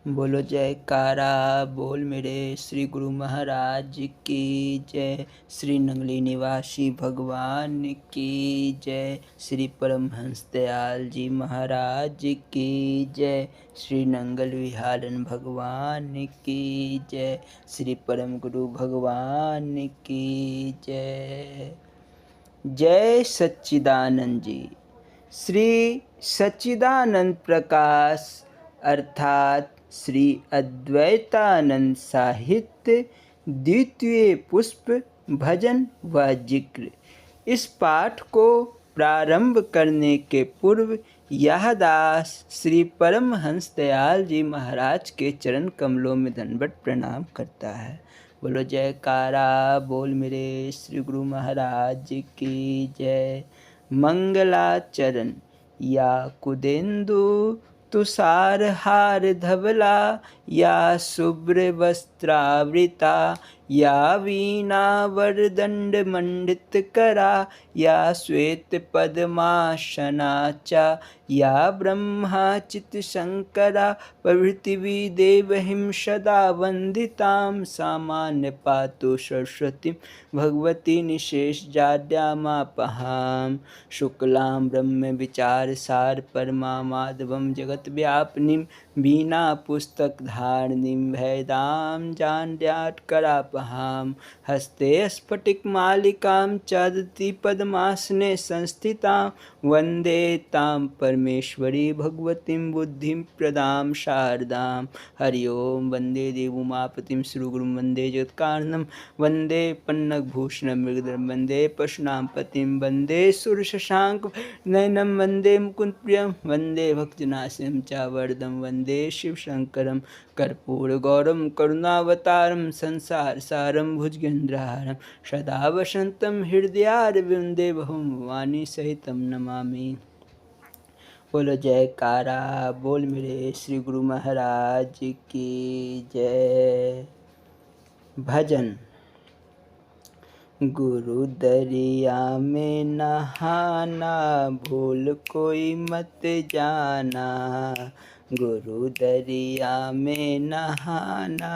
बोलो जयकारा बोल मेरे श्री गुरु महाराज की जय। श्री नंगली निवासी भगवान की जय। श्री परमहंस दयाल जी महाराज की जय। श्री नंगल विहारन भगवान की जय। श्री परम गुरु भगवान की जय। जय सच्चिदानंद जी। श्री सच्चिदानंद प्रकाश अर्थात श्री अद्वैतानंद साहित्य द्वितीय पुष्प भजन व जिक्र। इस पाठ को प्रारंभ करने के पूर्व यह दास श्री परमहंस दयाल जी महाराज के चरण कमलों में दंडवत प्रणाम करता है। बोलो जयकारा बोल मेरे श्री गुरु महाराज की जय। मंगलाचरण या कुदेन्दु तुषार हार धवला या शुभ्र वस्त्रावृता या वीणा वरदंड मंडित करा या श्वेत पद्मासना च या ब्रह्मा चित शंकरा प्रभृति देवहिं सदा वंदितां सामान्य पातु सरस्वतीं भगवती निशेष जाड्यामापहां शुक्लां ब्रह्म विचार सार परमा माधवं जगत व्यापिनीं वीणा पुस्तक धारिणीं भेदां जाड्यात्करापहां हस्ते स्फटिक मालिकां चदति पद्मासने संस्थितां वंदे तां परमेश्वरी भगवतीं बुद्धिं प्रदां शारदां। हरि ओम। वंदे देवोमापतिं श्रीगुरुं वंदे जगत्कारणं वंदे पन्नगभूषणं मृगधरं वंदे पशूनां पतिं वंदे सुरशशांक नयनं वंदे मुकुन्दप्रियं वंदे भक्तनाशं च वरदं वंदे शिवशंकरं कर्पूरगौरं करुणावतारं संसारसारं भुजगेन्द्रहारं सदा वसन्तं हृदयारविन्दे भवानी सहितं नमामि। बोलो जयकारा बोल मेरे श्री गुरु महाराज की जय। भजन। गुरु दरिया में नहाना भूल कोई मत जाना। गुरु दरिया में नहाना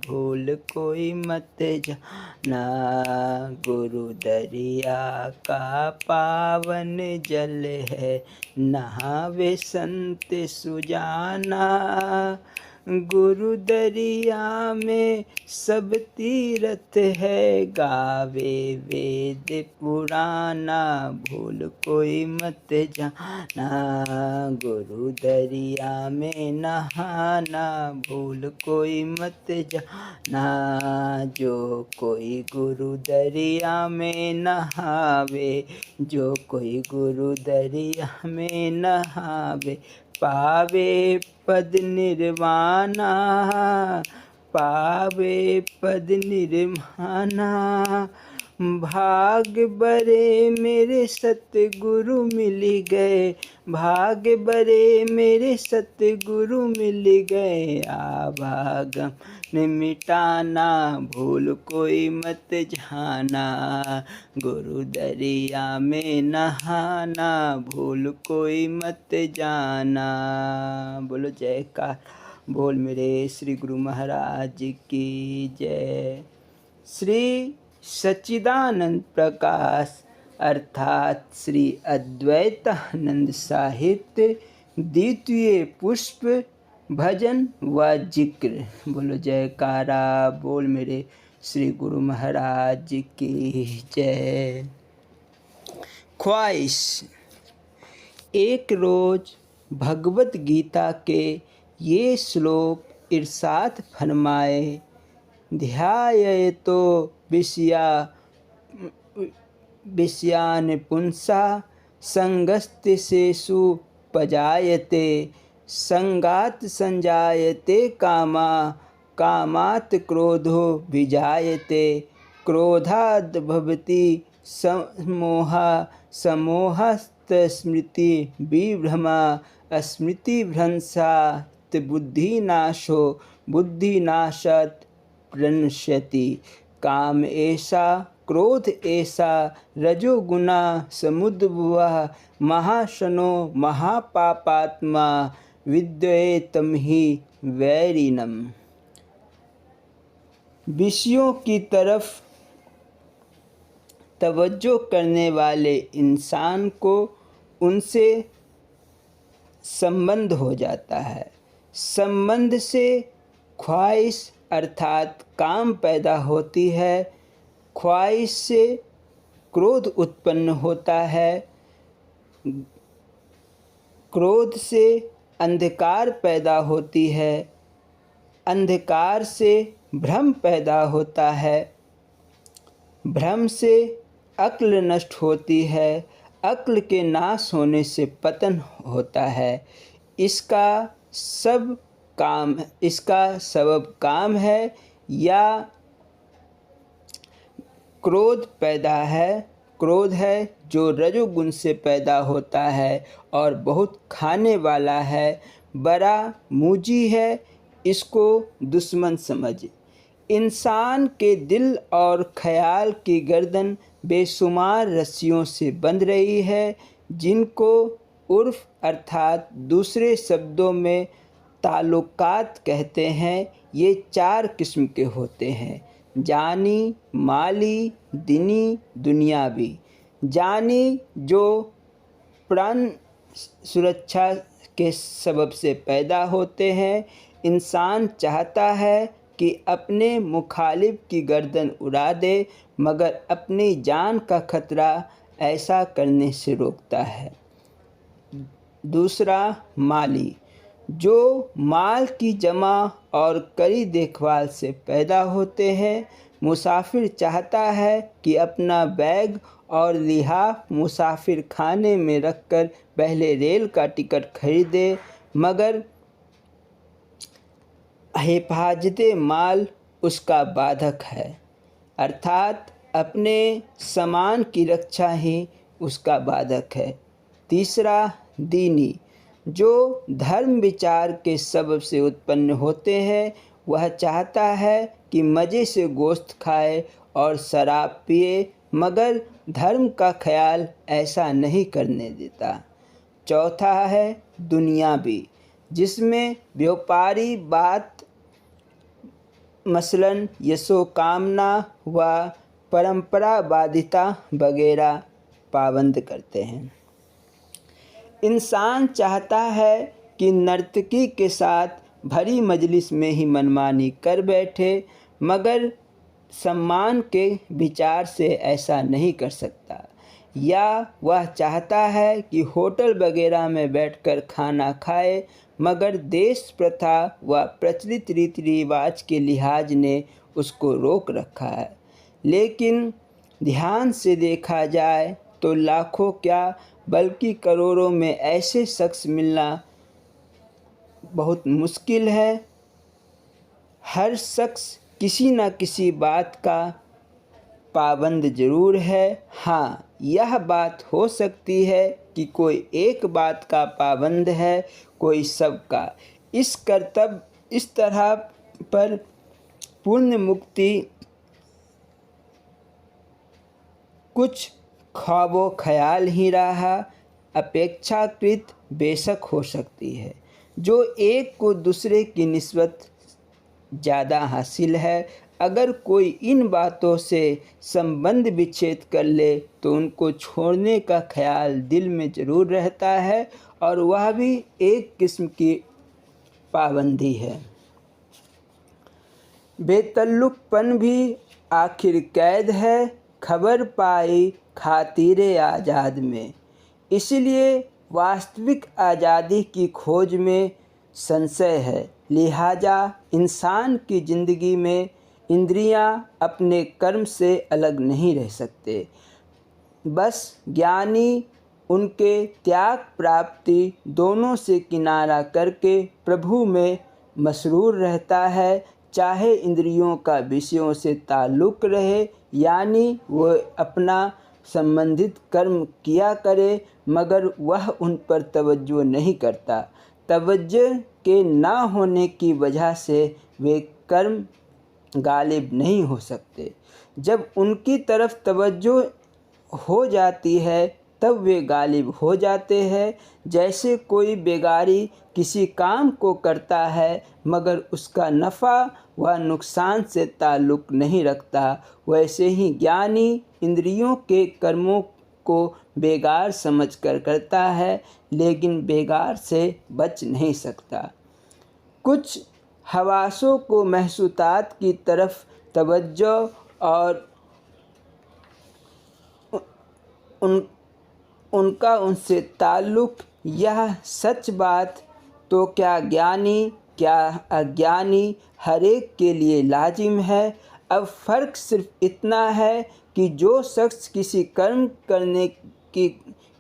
भूल कोई मत जाना। गुरु दरिया का पावन जल है नहावे संत सुजाना। गुरु दरिया में सब तीरथ है गावे वेद पुराना भूल कोई मत जाना। गुरु दरिया में नहाना भूल कोई मत जाना। जो कोई गुरु दरिया में नहावे जो कोई गुरु दरिया में नहावे पावे पद निर्वाणा पावे पद निर्वाणा। भाग बरे मेरे सतगुरु मिल गए भाग बरे मेरे सतगुरु मिल गए। आभागम ने मिटाना भूल कोई मत जाना। गुरु दरिया में नहाना भूल कोई मत जाना। बोलो जयकार बोल मेरे श्री गुरु महाराज की जय। श्री सच्चिदानंद प्रकाश अर्थात श्री अद्वैतानंद साहित्य द्वितीय पुष्प भजन व जिक्र। बोलो जयकारा बोल मेरे श्री गुरु महाराज की जय। ख्वाहिश। एक रोज भगवत गीता के ये श्लोक इरशाद फरमाए। ध्यायतो विषयान् पुंसा संगस्तेषु पजायते संगात संजायते कामा कामात् क्रोधो विजायते क्रोधाद् भवति समोहा समोहात् स्मृति विभ्रमा स्मृतिभ्रंशात् बुद्धिनाशो बुद्धिनाशात् प्रणश्यति। काम ऐसा क्रोध ऐसा रजोगुणा समुद्भवः महाशनो महापापात्मा विद्येतं हि वैरिणम्। विषयों की तरफ तवज्जो करने वाले इंसान को उनसे संबंध हो जाता है। संबंध से ख्वाहिश अर्थात काम पैदा होती है। ख्वाहिश से क्रोध उत्पन्न होता है। क्रोध से अंधकार पैदा होती है। अंधकार से भ्रम पैदा होता है। भ्रम से अक्ल नष्ट होती है। अक्ल के नाश होने से पतन होता है। इसका सबब काम है या क्रोध पैदा है। क्रोध है जो रजोगुण से पैदा होता है और बहुत खाने वाला है। बड़ा मुजी है, इसको दुश्मन समझ। इंसान के दिल और ख्याल की गर्दन बेशुमार रस्सियों से बंध रही है, जिनको उर्फ अर्थात दूसरे शब्दों में ताल्लुकात कहते हैं। ये 4 किस्म के होते हैं: जानी, माली, दीनी, दुनियावी। जानी जो प्राण सुरक्षा के सबब से पैदा होते हैं। इंसान चाहता है कि अपने मुखालिफ की गर्दन उड़ा दे, मगर अपनी जान का खतरा ऐसा करने से रोकता है। दूसरा, माली, जो माल की जमा और कड़ी देखभाल से पैदा होते हैं। मुसाफिर चाहता है कि अपना बैग और लिहाफ मुसाफिर खाने में रखकर पहले रेल का टिकट खरीदे, मगर हिफाजते माल उसका बाधक है, अर्थात अपने सामान की रक्षा ही उसका बाधक है। तीसरा, दीनी, जो धर्म विचार के सबब से उत्पन्न होते हैं। वह चाहता है कि मज़े से गोश्त खाए और शराब पिए, मगर धर्म का ख्याल ऐसा नहीं करने देता। चौथा है दुनियावी, जिसमें व्यापारी बात मसलन यशोकामना व परंपरावादिता वगैरह पाबंद करते हैं। इंसान चाहता है कि नर्तकी के साथ भरी मजलिस में ही मनमानी कर बैठे, मगर सम्मान के विचार से ऐसा नहीं कर सकता। या वह चाहता है कि होटल वगैरह में बैठकर खाना खाए, मगर देश प्रथा व प्रचलित रीति रिवाज के लिहाज ने उसको रोक रखा है। लेकिन ध्यान से देखा जाए तो लाखों क्या बल्कि करोड़ों में ऐसे शख्स मिलना बहुत मुश्किल है। हर शख्स किसी न किसी बात का पाबंद ज़रूर है। हाँ, यह बात हो सकती है कि कोई एक बात का पाबंद है, कोई सब का। इस तरह पर पूर्ण मुक्ति कुछ ख्वाबो ख्याल ही रहा अपेक्षाकृत बेशक हो सकती है, जो एक को दूसरे की निस्बत ज़्यादा हासिल है। अगर कोई इन बातों से संबंध विच्छेद कर ले तो उनको छोड़ने का ख्याल दिल में ज़रूर रहता है, और वह भी एक किस्म की पाबंदी है। बेतल्लुकपन भी आखिर कैद है, खबर पाई खातिरे आज़ाद में। इसलिए वास्तविक आज़ादी की खोज में संशय है। लिहाजा इंसान की ज़िंदगी में इंद्रियां अपने कर्म से अलग नहीं रह सकते। बस ज्ञानी उनके त्याग प्राप्ति दोनों से किनारा करके प्रभु में मसरूर रहता है, चाहे इंद्रियों का विषयों से ताल्लुक़ रहे, यानी वो अपना संबंधित कर्म किया करे, मगर वह उन पर तवज्जो नहीं करता। तवज्जो के ना होने की वजह से वे कर्म गालिब नहीं हो सकते। जब उनकी तरफ तवज्जो हो जाती है तब वे गालिब हो जाते हैं। जैसे कोई बेगारी किसी काम को करता है मगर उसका नफ़ा व नुकसान से ताल्लुक़ नहीं रखता, वैसे ही ज्ञानी इंद्रियों के कर्मों को बेगार समझकर करता है, लेकिन बेगार से बच नहीं सकता। कुछ हवासों को महसूसात की तरफ तवज्जो और उनका उनसे ताल्लुक़, यह सच बात तो क्या ज्ञानी क्या अज्ञानी हर एक के लिए लाजिम है। अब फ़र्क सिर्फ इतना है कि जो शख्स किसी कर्म करने की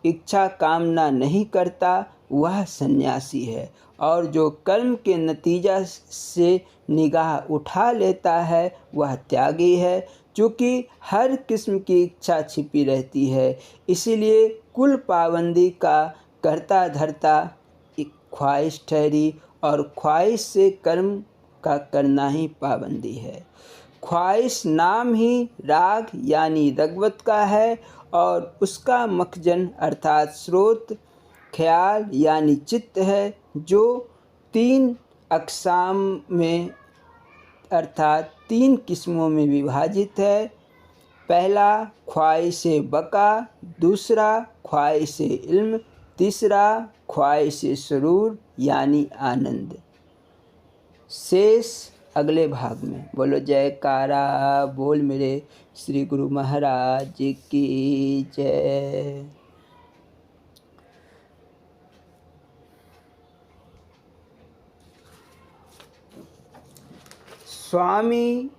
इच्छा कामना नहीं करता वह सन्यासी है, और जो कर्म के नतीजा से निगाह उठा लेता है वह त्यागी है। चूँकि हर किस्म की इच्छा छिपी रहती है, इसीलिए कुल पाबंदी का करता धरता एक ख्वाहिश ठहरी, और ख्वाहिश से कर्म का करना ही पाबंदी है। ख्वाहिश नाम ही राग यानी रग़बत का है, और उसका मखजन अर्थात स्रोत ख्याल यानी चित्त है, जो 3 अक़साम में अर्थात 3 किस्मों में विभाजित है। पहला ख्वाहिश बका, दूसरा ख्वाहिश इल्म, तीसरा ख्वाहिश सुरूर यानी आनंद। शेष अगले भाग में। बोलो जयकारा बोल मेरे श्री गुरु महाराज की जय। स्वामी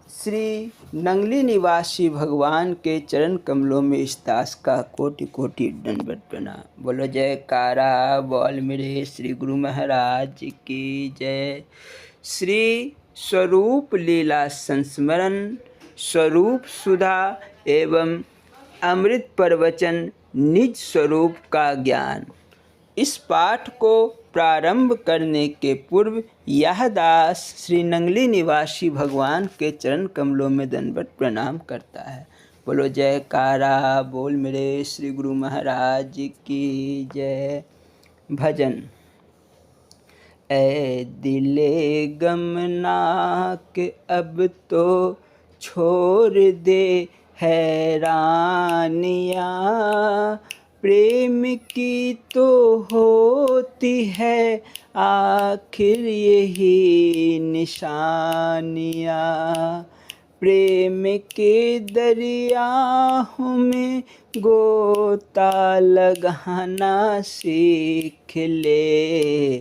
श्री नंगली निवासी भगवान के चरण कमलों में इस दास का कोटि कोटि दंडवत प्रणाम। बोलो जयकारा बोल मेरे श्री गुरु महाराज की जय। श्री स्वरूप लीला संस्मरण, स्वरूप सुधा एवं अमृत प्रवचन, निज स्वरूप का ज्ञान। इस पाठ को प्रारंभ करने के पूर्व यह दास श्री नंगली निवासी भगवान के चरण कमलों में दंडवत प्रणाम करता है। बोलो जयकारा बोल मेरे श्री गुरु महाराज की जय। भजन। ऐ दिले गमनाक अब तो छोड़ दे हैरानियाँ, प्रेम की तो होती है आखिर यही निशानियाँ। प्रेम के दरियाओं में गोता लगाना सीख ले,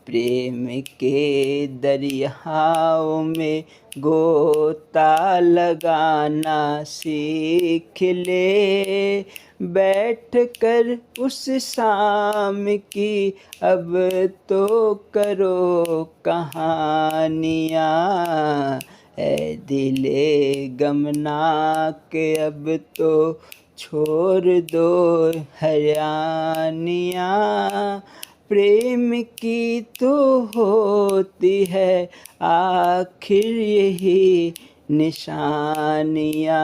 प्रेम के दरियाओं में गोता लगाना सीख ले। बैठ कर उस शाम की अब तो करो कहानियाँ, ऐ दिले गमनाक अब तो छोड़ दो हरियानियाँ। प्रेम की तो होती है आखिर यही निशानियाँ।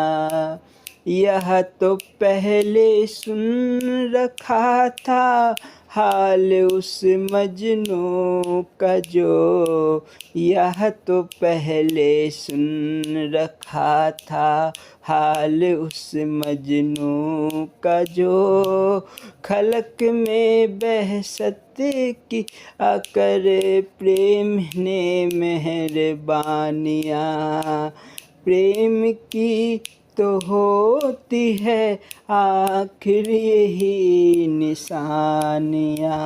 यह तो पहले सुन रखा था हाल उस मजनू का जो, यह तो पहले सुन रखा था हाल उस मजनू का जो, खलक में बहसत की आकर प्रेम ने मेहरबानियाँ। प्रेम की तो होती है आखिर यही निशानियाँ।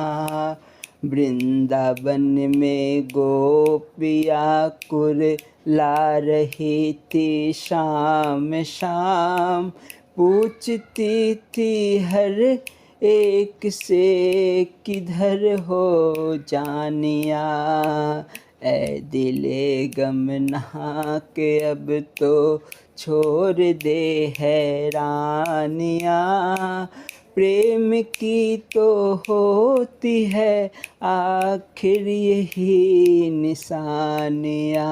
वृंदावन में गोपिया कुरला रही थी शाम शाम, पूछती थी हर एक से किधर हो जानिया। ऐ दिले गमना के अब तो छोड़ दे हैरानियाँ। प्रेम की तो होती है आखिर यही निशानियाँ।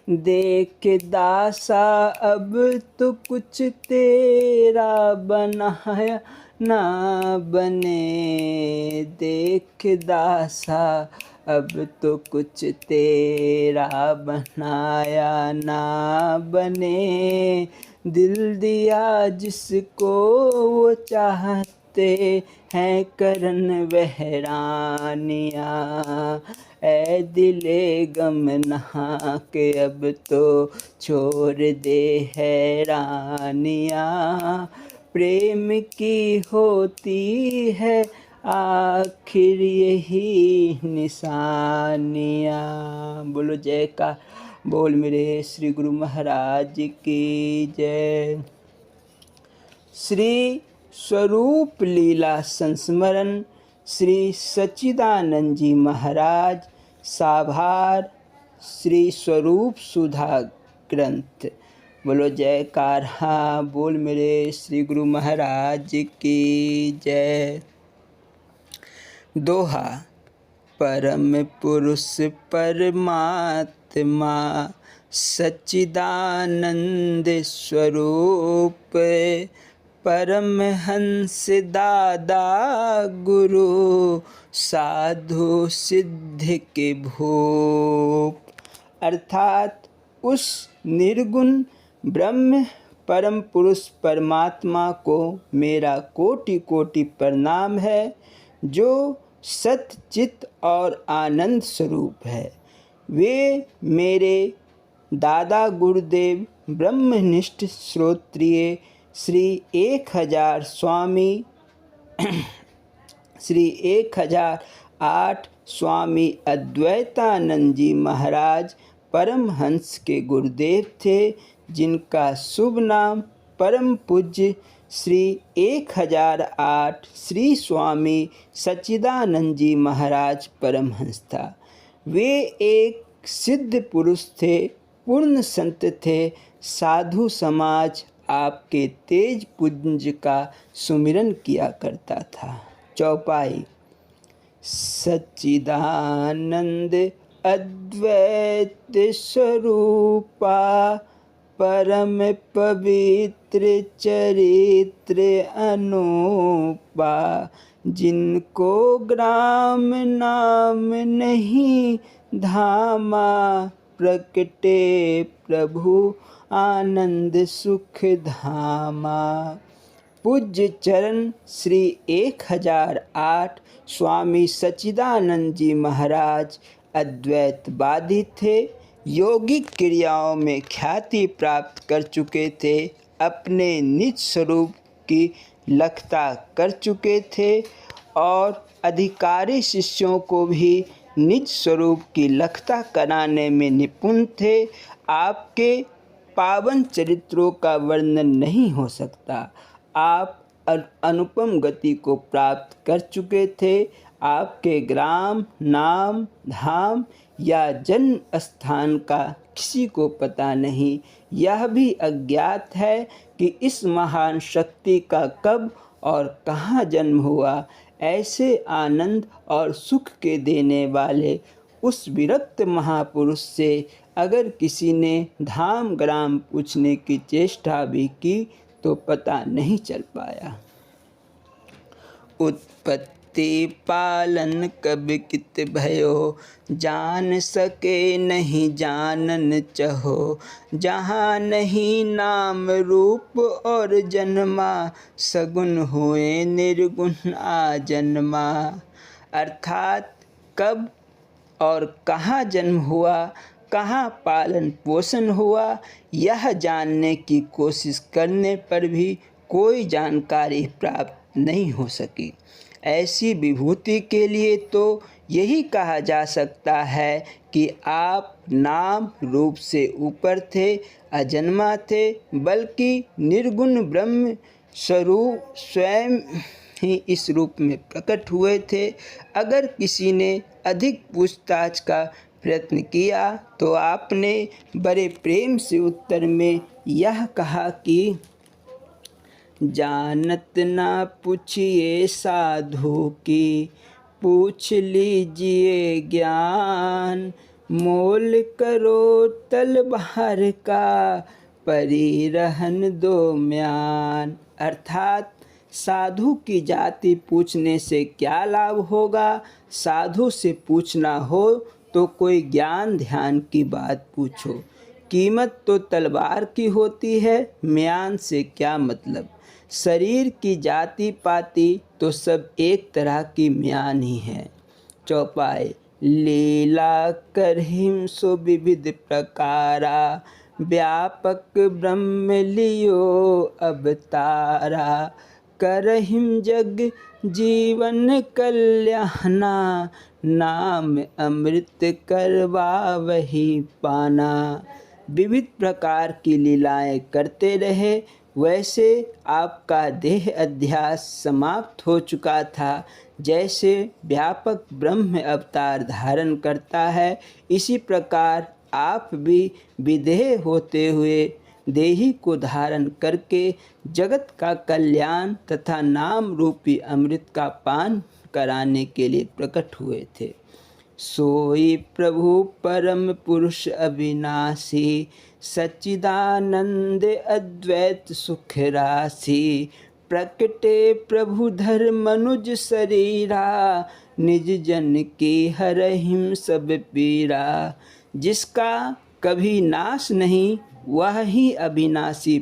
देख दासा अब तो कुछ तेरा बनाया ना बने। देख दासा अब तो कुछ तेरा बनाया ना बने। दिल दिया जिसको वो चाहते हैं करन वहरानियाँ। ऐ दिले गम नहा के अब तो छोड़ दे हैरानियाँ। प्रेम की होती है आखिर यही निशानियाँ। बोलो जय का बोल मेरे श्री गुरु महाराज की जय। श्री स्वरूप लीला संस्मरण श्री सच्चिदानंद जी महाराज साभार श्री स्वरूप सुधा ग्रंथ। बोलो जयकार हाँ बोल मेरे श्री गुरु महाराज की जय। दोहा। परम पुरुष परमात्मा सच्चिदानंद स्वरूप। परमहंस दादा गुरु साधु सिद्ध के भूप। अर्थात उस निर्गुण ब्रह्म परम पुरुष परमात्मा को मेरा कोटि कोटि प्रणाम है, जो सत चित और आनंद स्वरूप है। वे मेरे दादा गुरुदेव ब्रह्मनिष्ठ श्रोत्रिय श्री 1000 स्वामी श्री 1008 स्वामी अद्वैतानंद जी महाराज परमहंस के गुरुदेव थे, जिनका शुभ नाम परम पूज्य श्री 1008 श्री स्वामी सच्चिदानंद जी महाराज परमहंस था। वे एक सिद्ध पुरुष थे, पूर्ण संत थे। साधु समाज आपके तेज पुंज का सुमिरन किया करता था। चौपाई। सच्चिदानंद अद्वैत स्वरूपा परम पवित्र चरित्र अनूपा। जिनको ग्राम नाम नहीं धामा, प्रकटे प्रभु आनंद सुख धामा। पूज्य चरण श्री 1008 स्वामी सच्चिदानंद जी महाराज अद्वैतवादी थे। योगिक क्रियाओं में ख्याति प्राप्त कर चुके थे, अपने निज स्वरूप की लखता कर चुके थे और अधिकारी शिष्यों को भी निज स्वरूप की लखता कराने में निपुण थे। आपके पावन चरित्रों का वर्णन नहीं हो सकता। आप अनुपम गति को प्राप्त कर चुके थे। आपके ग्राम नाम धाम या जन्म स्थान का किसी को पता नहीं। यह भी अज्ञात है कि इस महान शक्ति का कब और कहाँ जन्म हुआ। ऐसे आनंद और सुख के देने वाले उस विरक्त महापुरुष से अगर किसी ने धाम ग्राम पूछने की चेष्टा भी की तो पता नहीं चल पाया। उत्पत्ति पालन कब कित भयो, जान सके नहीं जानन चहो। जहाँ नहीं नाम रूप और जन्मा, सगुन हुए निर्गुण आ जन्मा। अर्थात कब और कहाँ जन्म हुआ, कहाँ पालन पोषण हुआ, यह जानने की कोशिश करने पर भी कोई जानकारी प्राप्त नहीं हो सकी। ऐसी विभूति के लिए तो यही कहा जा सकता है कि आप नाम रूप से ऊपर थे, अजन्मा थे, बल्कि निर्गुण ब्रह्म स्वरूप स्वयं ही इस रूप में प्रकट हुए थे। अगर किसी ने अधिक पूछताछ का प्रयत्न किया तो आपने बड़े प्रेम से उत्तर में यह कहा कि जानत ना पूछिए साधु की, पूछ लीजिए ज्ञान। मोल करो तलवार का, परी रहन दो म्यान। अर्थात साधु की जाति पूछने से क्या लाभ होगा। साधु से पूछना हो तो कोई ज्ञान ध्यान की बात पूछो। कीमत तो तलवार की होती है, म्यान से क्या मतलब। शरीर की जाति पाति तो सब एक तरह की म्यान ही है। चौपाई। लीला करहिम सो विविध प्रकारा, व्यापक ब्रह्म लियो अवतारा। करहिम जग जीवन कल्याणा, नाम अमृत करवा वही पाना। विविध प्रकार की लीलाएं करते रहे। वैसे आपका देह अध्यास समाप्त हो चुका था। जैसे व्यापक ब्रह्म अवतार धारण करता है, इसी प्रकार आप भी विदेह होते हुए देही को धारण करके जगत का कल्याण तथा नाम रूपी अमृत का पान कराने के लिए प्रकट हुए थे। सोई प्रभु परम पुरुष अविनाशी, सच्चिदानंद अद्वैत सुख राशि। प्रकटे प्रभु धर मनुज शरीरा, निज जन की हरहिम सब पीरा। जिसका कभी नाश नहीं, वह ही अविनाशी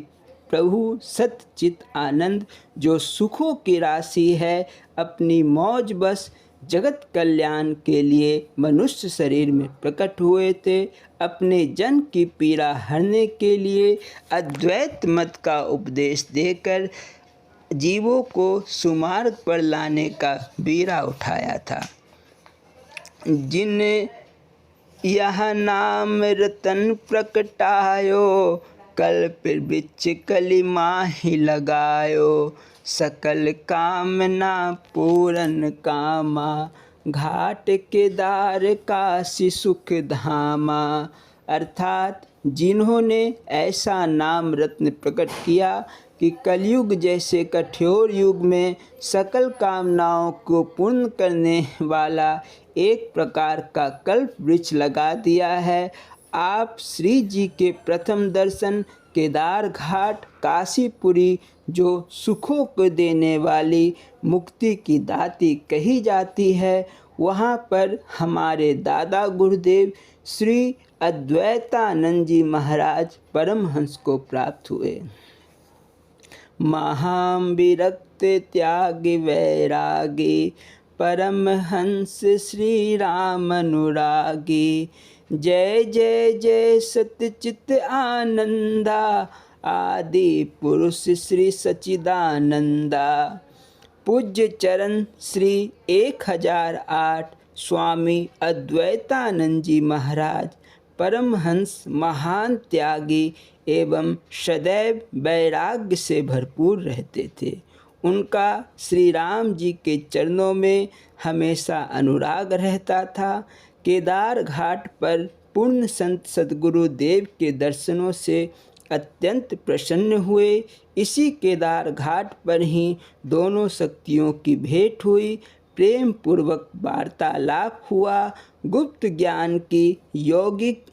प्रभु सच्चित आनंद, जो सुखों की राशि है, अपनी मौज बस जगत कल्याण के लिए मनुष्य शरीर में प्रकट हुए थे। अपने जन की पीड़ा हरने के लिए अद्वैत मत का उपदेश देकर जीवों को सुमार्ग पर लाने का बीड़ा उठाया था। जिन यह नाम रतन प्रकटायो, कल्प वृक्ष कलि माहि लगायो। सकल कामना पूरन कामा, घाट केदार काशी सुख धामा। अर्थात जिन्होंने ऐसा नाम रत्न प्रकट किया कि कलयुग जैसे कठोर युग में सकल कामनाओं को पूर्ण करने वाला एक प्रकार का कल्प वृक्ष लगा दिया है। आप श्री जी के प्रथम दर्शन केदार घाट काशीपुरी, जो सुखों को देने वाली मुक्ति की दाती कही जाती है, वहाँ पर हमारे दादा गुरुदेव श्री अद्वैतानंद जी महाराज परमहंस को प्राप्त हुए। महाम विरक्त त्यागी वैरागी, परमहंस श्री राम अनुरागी। जय जय जय सतचित आनंदा, आदि पुरुष श्री सच्चिदानंदा। पूज्य चरण श्री 1008 स्वामी अद्वैतानंद जी महाराज परमहंस महान त्यागी एवं सदैव वैराग्य से भरपूर रहते थे। उनका श्री राम जी के चरणों में हमेशा अनुराग रहता था। केदार घाट पर पूर्ण संत सद्गुरु देव के दर्शनों से अत्यंत प्रसन्न हुए। इसी केदार घाट पर ही दोनों शक्तियों की भेंट हुई, प्रेम पूर्वक वार्तालाप हुआ, गुप्त ज्ञान की यौगिक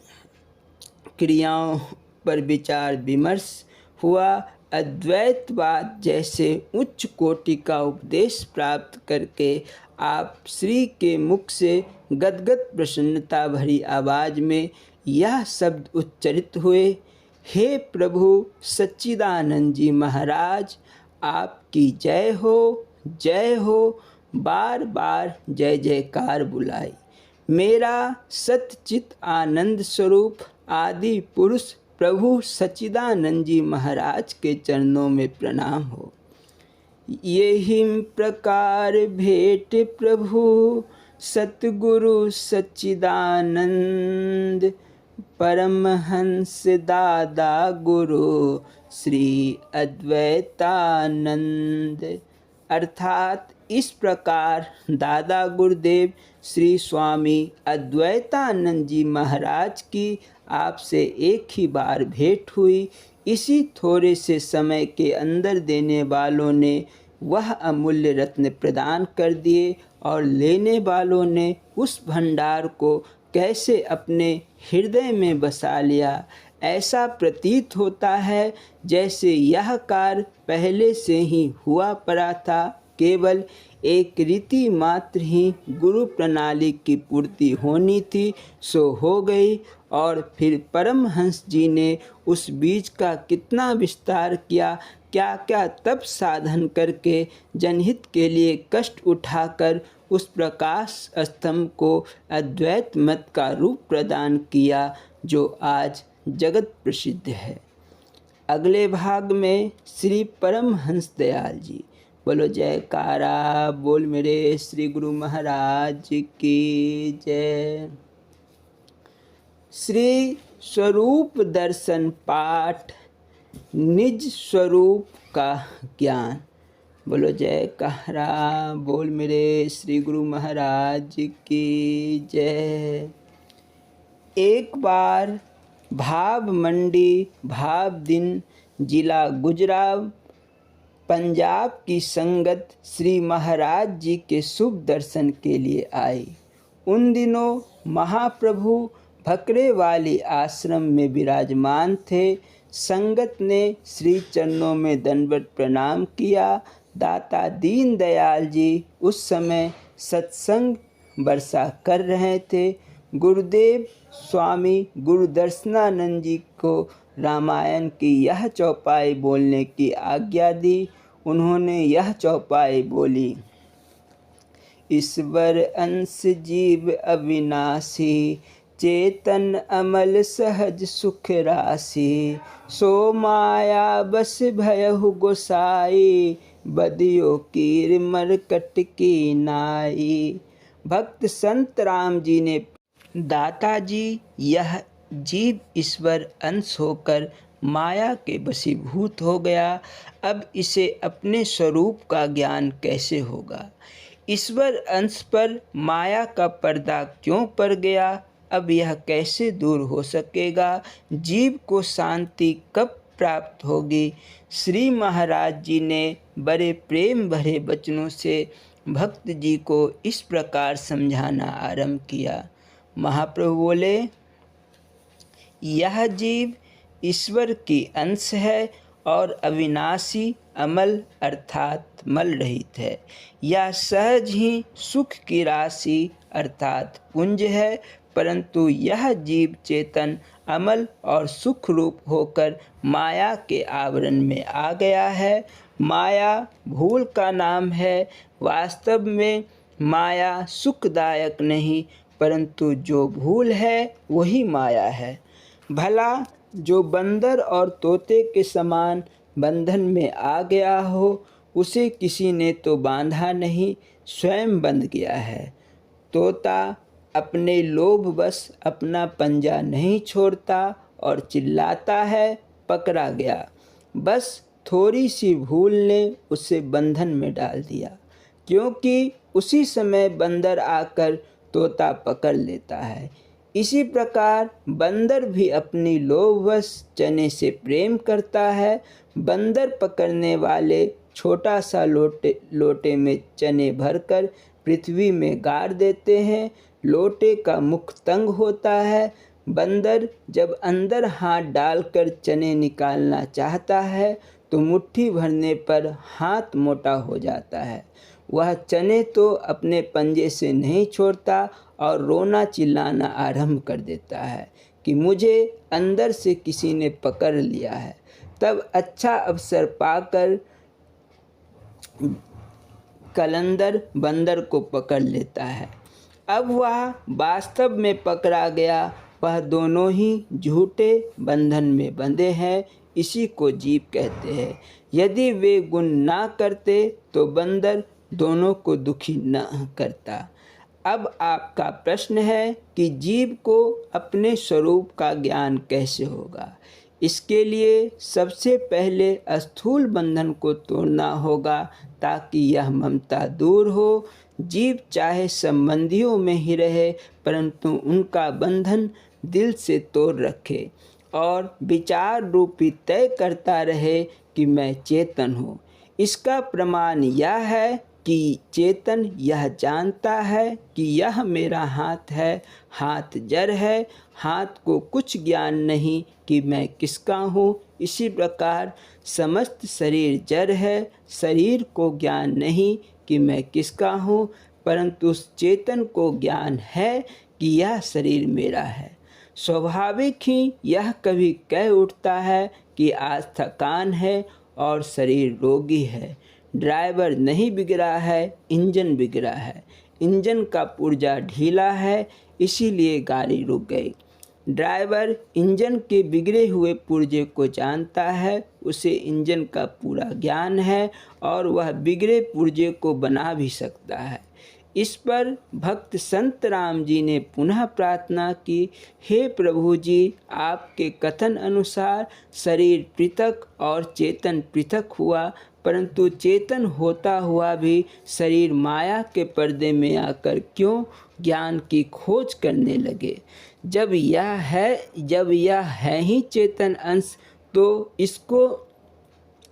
क्रियाओं पर विचार विमर्श हुआ। अद्वैतवाद जैसे उच्च कोटि का उपदेश प्राप्त करके आप श्री के मुख से गदगद प्रसन्नता भरी आवाज़ में यह शब्द उच्चरित हुए, हे प्रभु सच्चिदानंद जी महाराज, आपकी जय हो, जय हो। बार बार जय जयकार बुलाई। मेरा सच्चित आनंद स्वरूप आदि पुरुष प्रभु सच्चिदानंद जी महाराज के चरणों में प्रणाम हो। यही प्रकार भेंट प्रभु सतगुरु सच्चिदानंद, परमहंस दादा गुरु श्री अद्वैतानंद। अर्थात इस प्रकार दादा गुरुदेव श्री स्वामी अद्वैतानंद जी महाराज की आपसे एक ही बार भेंट हुई। इसी थोड़े से समय के अंदर देने वालों ने वह अमूल्य रत्न प्रदान कर दिए और लेने वालों ने उस भंडार को कैसे अपने हृदय में बसा लिया। ऐसा प्रतीत होता है जैसे यह कार्य पहले से ही हुआ पड़ा था, केवल एक रीति मात्र ही गुरु प्रणाली की पूर्ति होनी थी, सो हो गई। और फिर परमहंस जी ने उस बीज का कितना विस्तार किया, क्या क्या तप साधन करके जनहित के लिए कष्ट उठाकर उस प्रकाश स्तंभ को अद्वैत मत का रूप प्रदान किया, जो आज जगत प्रसिद्ध है। अगले भाग में श्री परमहंस दयाल जी। बोलो जयकारा बोल मेरे श्री गुरु महाराज की जय। श्री स्वरूप दर्शन पाठ, निज स्वरूप का ज्ञान। बोलो जयकारा बोल मेरे श्री गुरु महाराज की जय। एक बार भाव मंडी भाव दिन जिला गुजरात पंजाब की संगत श्री महाराज जी के शुभ दर्शन के लिए आई। उन दिनों महाप्रभु भकरे वाली आश्रम में विराजमान थे। संगत ने श्री चरणों में दंडवत प्रणाम किया। दाता दीन दयाल जी उस समय सत्संग वर्षा कर रहे थे। गुरुदेव स्वामी गुरुदर्शनानंद जी को रामायण की यह चौपाई बोलने की आज्ञा दी। उन्होंने यह चौपाई बोली। ईश्वर अंश जीव अविनाशी, चेतन अमल सहज सुख राशि, सो माया बस भयहु गोसाई, बदियो कीर मरकट की नाई। भक्त संत राम जी ने दाता जी यह जीव ईश्वर अंश होकर माया के वशीभूत हो गया, अब इसे अपने स्वरूप का ज्ञान कैसे होगा। ईश्वर अंश पर माया का पर्दा क्यों पड़ गया, अब यह कैसे दूर हो सकेगा। जीव को शांति कब प्राप्त होगी। श्री महाराज जी ने बड़े प्रेम भरे वचनों से भक्त जी को इस प्रकार समझाना आरंभ किया। महाप्रभु बोले, यह जीव ईश्वर की अंश है और अविनाशी अमल अर्थात मल रहित है। यह सहज ही सुख की राशि अर्थात पुंज है, परंतु यह जीव चेतन अमल और सुख रूप होकर माया के आवरण में आ गया है। माया भूल का नाम है। वास्तव में माया सुखदायक नहीं, परंतु जो भूल है वही माया है। भला जो बंदर और तोते के समान बंधन में आ गया हो, उसे किसी ने तो बांधा नहीं, स्वयं बंध गया है। तोता अपने लोभवश अपना पंजा नहीं छोड़ता और चिल्लाता है, पकड़ा गया। बस थोड़ी सी भूल ने उसे बंधन में डाल दिया, क्योंकि उसी समय बंदर आकर तोता पकड़ लेता है। इसी प्रकार बंदर भी अपनी लोभवश चने से प्रेम करता है। बंदर पकड़ने वाले छोटा सा लोटे में चने भरकर पृथ्वी में गाड़ देते हैं। लोटे का मुख तंग होता है। बंदर जब अंदर हाथ डालकर चने निकालना चाहता है तो मुट्ठी भरने पर हाथ मोटा हो जाता है। वह चने तो अपने पंजे से नहीं छोड़ता और रोना चिल्लाना आरंभ कर देता है कि मुझे अंदर से किसी ने पकड़ लिया है। तब अच्छा अवसर पाकर कलंदर बंदर को पकड़ लेता है। अब वह वास्तव में पकड़ा गया, वह दोनों ही झूठे बंधन में बंधे हैं। इसी को जीव कहते हैं। यदि वे गुण ना करते तो बंदर दोनों को दुखी न करता। अब आपका प्रश्न है कि जीव को अपने स्वरूप का ज्ञान कैसे होगा। इसके लिए सबसे पहले स्थूल बंधन को तोड़ना होगा ताकि यह ममता दूर हो। जीव चाहे संबंधियों में ही रहे, परंतु उनका बंधन दिल से तोड़ रखे और विचार रूपी तय करता रहे कि मैं चेतन हूँ। इसका प्रमाण यह है कि चेतन यह जानता है कि यह मेरा हाथ है, हाथ जड़ है, हाथ को कुछ ज्ञान नहीं कि मैं किसका हूँ। इसी प्रकार समस्त शरीर जड़ है, शरीर को ज्ञान नहीं कि मैं किसका हूँ, परंतु उस चेतन को ज्ञान है कि यह शरीर मेरा है। स्वाभाविक ही यह कभी कह उठता है कि आज थकान है और शरीर रोगी है। ड्राइवर नहीं बिगड़ा है, इंजन बिगड़ा है। इंजन का पुर्जा ढीला है, इसीलिए गाड़ी रुक गई। ड्राइवर इंजन के बिगड़े हुए पुर्जे को जानता है, उसे इंजन का पूरा ज्ञान है और वह बिगड़े पुर्जे को बना भी सकता है। इस पर भक्त संत राम जी ने पुनः प्रार्थना की, हे प्रभु जी, आपके कथन अनुसार शरीर पृथक और चेतन पृथक हुआ, परंतु चेतन होता हुआ भी शरीर माया के पर्दे में आकर क्यों ज्ञान की खोज करने लगे। जब यह है ही चेतन अंश, तो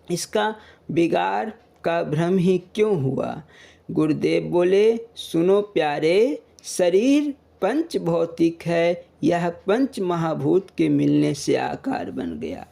इसका बिगाड़ का भ्रम ही क्यों हुआ। गुरुदेव बोले, सुनो प्यारे, शरीर पंच भौतिक है, यह पंच महाभूत के मिलने से आकार बन गया।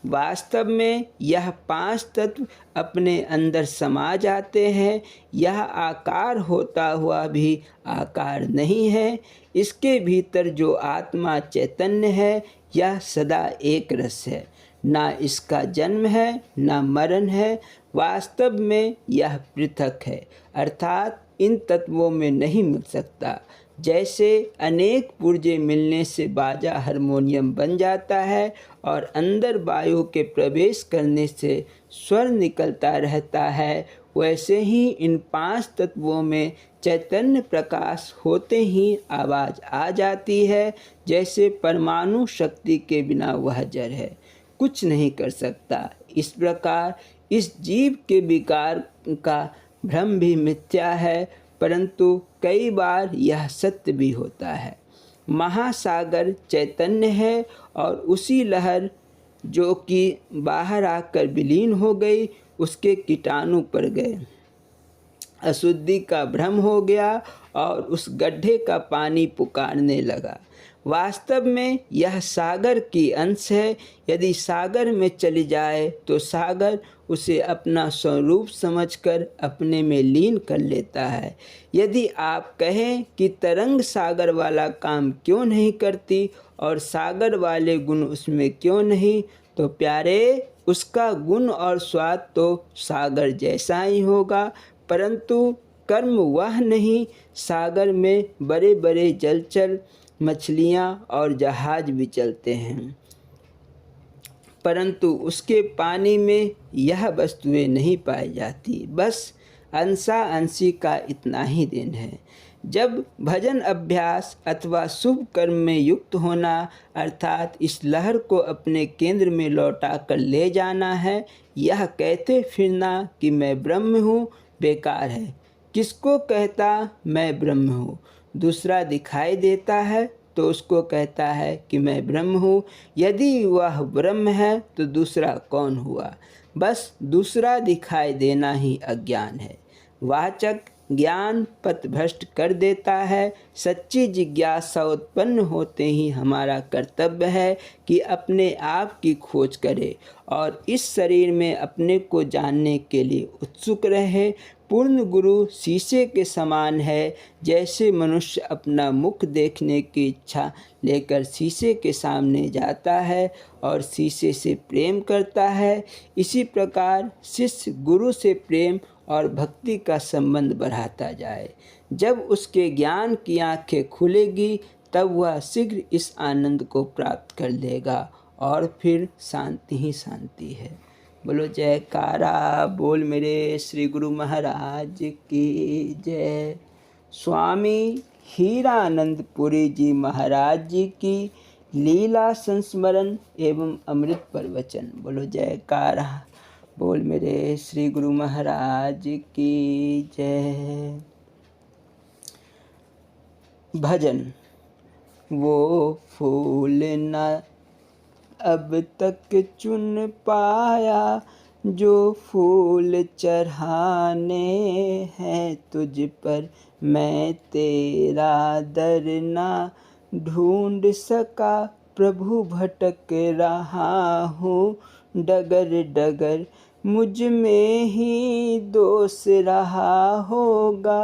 वास्तव में यह पांच तत्व अपने अंदर समा जाते हैं। यह आकार होता हुआ भी आकार नहीं है। इसके भीतर जो आत्मा चैतन्य है, यह सदा एक रस है, ना इसका जन्म है ना मरण है। वास्तव में यह पृथक है, अर्थात इन तत्वों में नहीं मिल सकता। जैसे अनेक पुर्जे मिलने से बाजा हारमोनियम बन जाता है और अंदर वायु के प्रवेश करने से स्वर निकलता रहता है, वैसे ही इन पांच तत्वों में चैतन्य प्रकाश होते ही आवाज़ आ जाती है। जैसे परमाणु शक्ति के बिना वह जड़ है, कुछ नहीं कर सकता। इस प्रकार इस जीव के विकार का भ्रम भी मिथ्या है, परंतु कई बार यह सत्य भी होता है। महासागर चैतन्य है और उसी लहर जो कि बाहर आकर विलीन हो गई, उसके कीटाणु पड़ गए, अशुद्धि का भ्रम हो गया और उस गड्ढे का पानी पुकारने लगा। वास्तव में यह सागर की अंश है। यदि सागर में चली जाए तो सागर उसे अपना स्वरूप समझकर अपने में लीन कर लेता है। यदि आप कहें कि तरंग सागर वाला काम क्यों नहीं करती और सागर वाले गुण उसमें क्यों नहीं, तो प्यारे, उसका गुण और स्वाद तो सागर जैसा ही होगा, परंतु कर्म वह नहीं। सागर में बड़े बड़े जलचर, मछलियाँ और जहाज भी चलते हैं, परंतु उसके पानी में यह वस्तुएं नहीं पाई जाती। बस अंशा अंशी का इतना ही दिन है। जब भजन अभ्यास अथवा शुभ कर्म में युक्त होना, अर्थात इस लहर को अपने केंद्र में लौटा कर ले जाना है, यह कहते फिरना कि मैं ब्रह्म हूँ बेकार है। किसको कहता मैं ब्रह्म हूँ? दूसरा दिखाई देता है तो उसको कहता है कि मैं ब्रह्म हूँ। यदि वह ब्रह्म है तो दूसरा कौन हुआ? बस दूसरा दिखाई देना ही अज्ञान है। वाचक ज्ञान पथभ्रष्ट कर देता है। सच्ची जिज्ञासा उत्पन्न होते ही हमारा कर्तव्य है कि अपने आप की खोज करे और इस शरीर में अपने को जानने के लिए उत्सुक रहे। पूर्ण गुरु शीशे के समान है। जैसे मनुष्य अपना मुख देखने की इच्छा लेकर शीशे के सामने जाता है और शीशे से प्रेम करता है, इसी प्रकार शिष्य गुरु से प्रेम और भक्ति का संबंध बढ़ाता जाए। जब उसके ज्ञान की आंखें खुलेगी, तब वह शीघ्र इस आनंद को प्राप्त कर लेगा और फिर शांति ही शांति है। बोलो जयकारा बोल मेरे श्री गुरु महाराज की जय। स्वामी हीरानंदपुरी जी महाराज जी की लीला संस्मरण एवं अमृत प्रवचन। बोलो जयकारा बोल मेरे श्री गुरु महाराज की जय। भजन। वो फूल न अब तक चुन पाया, जो फूल चढ़ाने हैं तुझ पर, मैं तेरा दर ना ढूंढ सका। प्रभु भटक रहा हूँ डगर डगर, मुझ में ही दोष रहा होगा।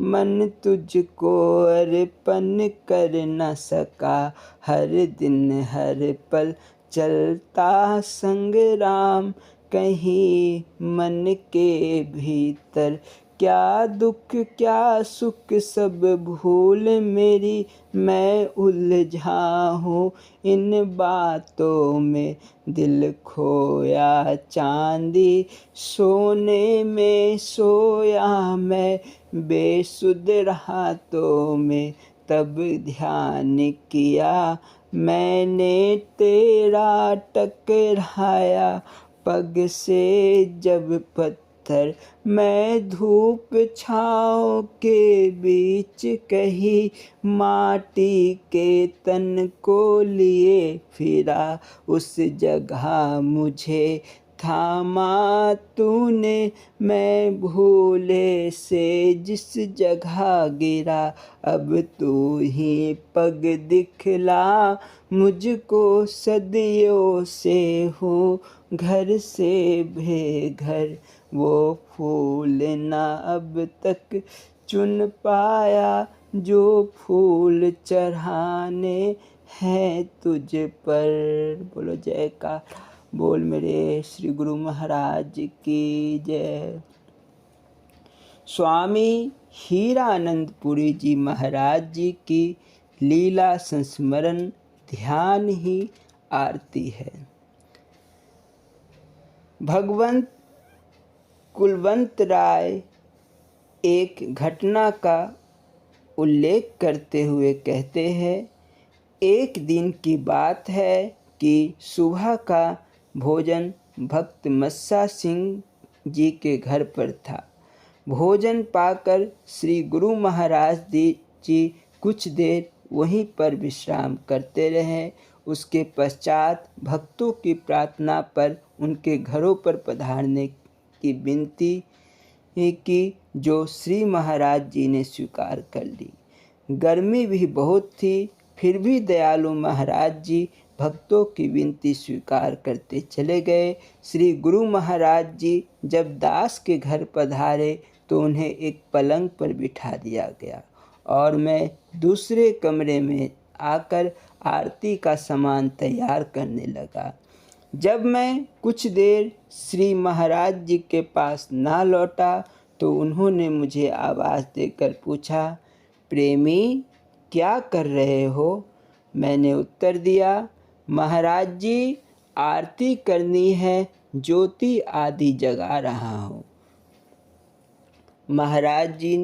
मन तुझको अर्पण कर न सका, हर दिन हर पल चलता संग्राम। कहीं मन के भीतर क्या दुख क्या सुख सब भूल मेरी, मैं उलझा हूँ इन बातों में। दिल खोया चांदी सोने में सोया मैं, बेसुध रातों में तब ध्यान किया मैंने तेरा। टकराया पग से जब पत्थर, मैं धूप छाँव के बीच कहीं माटी के तन को लिए फिरा। उस जगह मुझे थामा तूने, मैं भूले से जिस जगह गिरा। अब तू ही पग दिखला मुझको, सदियों से हूँ घर से बेघर। वो फूल ना अब तक चुन पाया, जो फूल चढ़ाने हैं तुझ पर। बोलो जयकार बोल मेरे श्री गुरु महाराज की जय। स्वामी हीरानंदपुरी जी महाराज जी की लीला संस्मरण ध्यान ही आरती है। भगवंत कुलवंत राय एक घटना का उल्लेख करते हुए कहते हैं, एक दिन की बात है कि सुबह का भोजन भक्त मस्सा सिंह जी के घर पर था। भोजन पाकर श्री गुरु महाराज जी कुछ देर वहीं पर विश्राम करते रहे। उसके पश्चात भक्तों की प्रार्थना पर उनके घरों पर पधारने की विनती की, जो श्री महाराज जी ने स्वीकार कर ली। गर्मी भी बहुत थी, फिर भी दयालु महाराज जी भक्तों की विनती स्वीकार करते चले गए। श्री गुरु महाराज जी जब दास के घर पधारे तो उन्हें एक पलंग पर बिठा दिया गया और मैं दूसरे कमरे में आकर आरती का सामान तैयार करने लगा। जब मैं कुछ देर श्री महाराज जी के पास ना लौटा तो उन्होंने मुझे आवाज़ देकर पूछा, प्रेमी क्या कर रहे हो? मैंने उत्तर दिया, महाराज जी आरती करनी है, ज्योति आदि जगा रहा हूँ। महाराज जी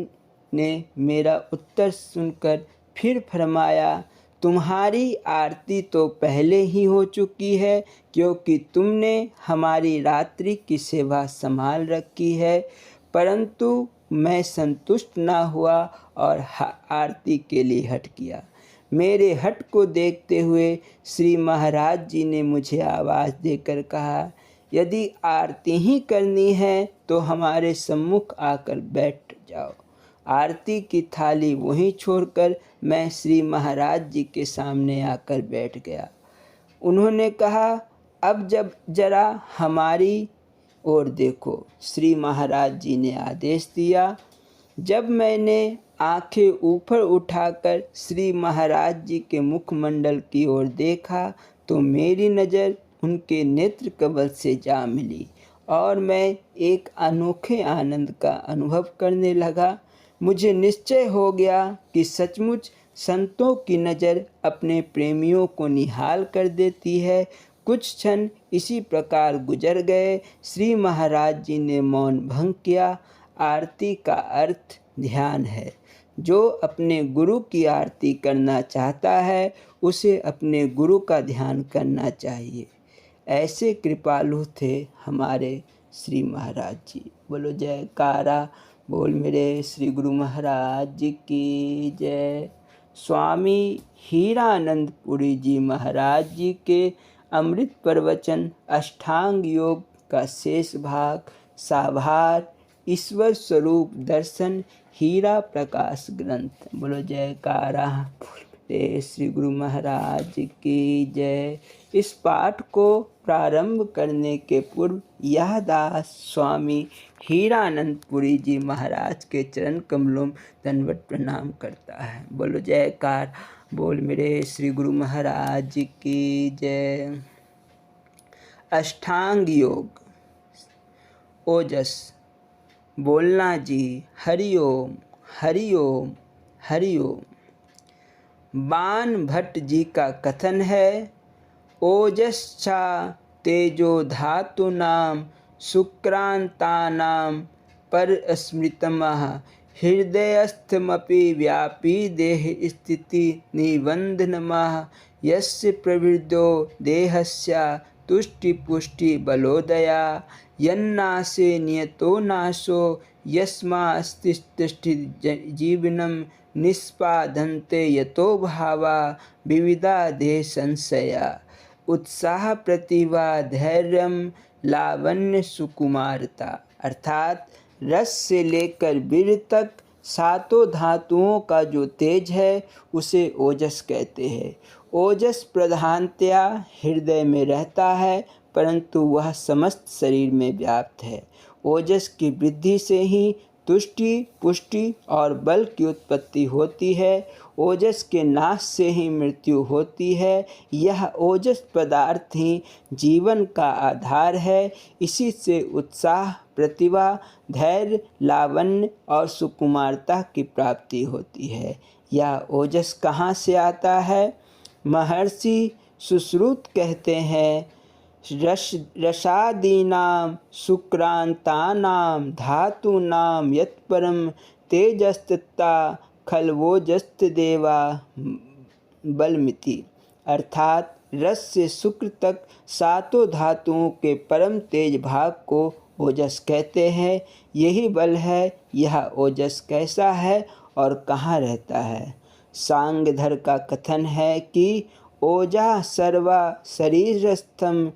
ने मेरा उत्तर सुनकर फिर फरमाया, तुम्हारी आरती तो पहले ही हो चुकी है, क्योंकि तुमने हमारी रात्रि की सेवा संभाल रखी है। परंतु मैं संतुष्ट ना हुआ और आरती के लिए हट किया। मेरे हट को देखते हुए श्री महाराज जी ने मुझे आवाज़ देकर कहा, यदि आरती ही करनी है तो हमारे सम्मुख आकर बैठ जाओ। आरती की थाली वहीं छोड़कर मैं श्री महाराज जी के सामने आकर बैठ गया। उन्होंने कहा, अब जब जरा हमारी ओर देखो। श्री महाराज जी ने आदेश दिया। जब मैंने आंखें ऊपर उठाकर श्री महाराज जी के मुखमंडल की ओर देखा तो मेरी नज़र उनके नेत्र कमल से जा मिली और मैं एक अनोखे आनंद का अनुभव करने लगा। मुझे निश्चय हो गया कि सचमुच संतों की नज़र अपने प्रेमियों को निहाल कर देती है। कुछ क्षण इसी प्रकार गुजर गए। श्री महाराज जी ने मौन भंग किया। आरती का अर्थ ध्यान है। जो अपने गुरु की आरती करना चाहता है उसे अपने गुरु का ध्यान करना चाहिए। ऐसे कृपालु थे हमारे श्री महाराज जी। बोलो जयकारा बोल मेरे श्री गुरु महाराज जी की जय। स्वामी हीरानंदपुरी जी महाराज जी के अमृत प्रवचन अष्टांग योग का शेष भाग साभार ईश्वर स्वरूप दर्शन हीरा प्रकाश ग्रंथ। बोलो जयकारा बोले श्री गुरु महाराज की जय। इस पाठ को प्रारंभ करने के पूर्व यह दास स्वामी हीरानंदपुरी जी महाराज के चरण कमलों में दंडवत प्रणाम करता है। बोलो जयकार बोल मेरे श्री गुरु महाराज की जय। अष्टांग योग ओजस। बोलना जी हरिओम हरिओम हरिओम। बाण भट्ट जी का कथन है, ओजश्चा तेजो धातु नाम शुक्रांतानाम पर स्मृतमः हृदयस्थमपि व्यापी देह स्थिति निबंधनमः यस्य प्रवृद्धो देहस्य तुष्टि पुष्टि बलोदया यन्नासे नियतो नाशो यस्मास्तिष्ठति जीवनम निष्पादन्ते यतो भावा विविधा देह संशया उत्साह प्रतिभा धैर्यम लावण्य सुकुमारता। अर्थात रस से लेकर वीर तक सातों धातुओं का जो तेज है उसे ओजस कहते हैं। ओजस प्रधानतया हृदय में रहता है, परंतु वह समस्त शरीर में व्याप्त है। ओजस की वृद्धि से ही तुष्टि पुष्टि और बल की उत्पत्ति होती है। ओजस के नाश से ही मृत्यु होती है। यह ओजस पदार्थ ही जीवन का आधार है। इसी से उत्साह प्रतिभा धैर्य लावण्य और सुकुमारता की प्राप्ति होती है। यह ओजस कहाँ से आता है? महर्षि सुश्रुत कहते हैं, रसादीनां शुक्रांतानां धातूनां यत्परं तेजस्तत्ता खलवोजस्तदेवा बलमिति। अर्थात रस से शुक्र तक सातों धातुओं के परम तेज भाग को ओजस कहते हैं। यही बल है। यह ओजस कैसा है और कहाँ रहता है? सांगधर का कथन है कि ओजा सर्वा शरीरस्थम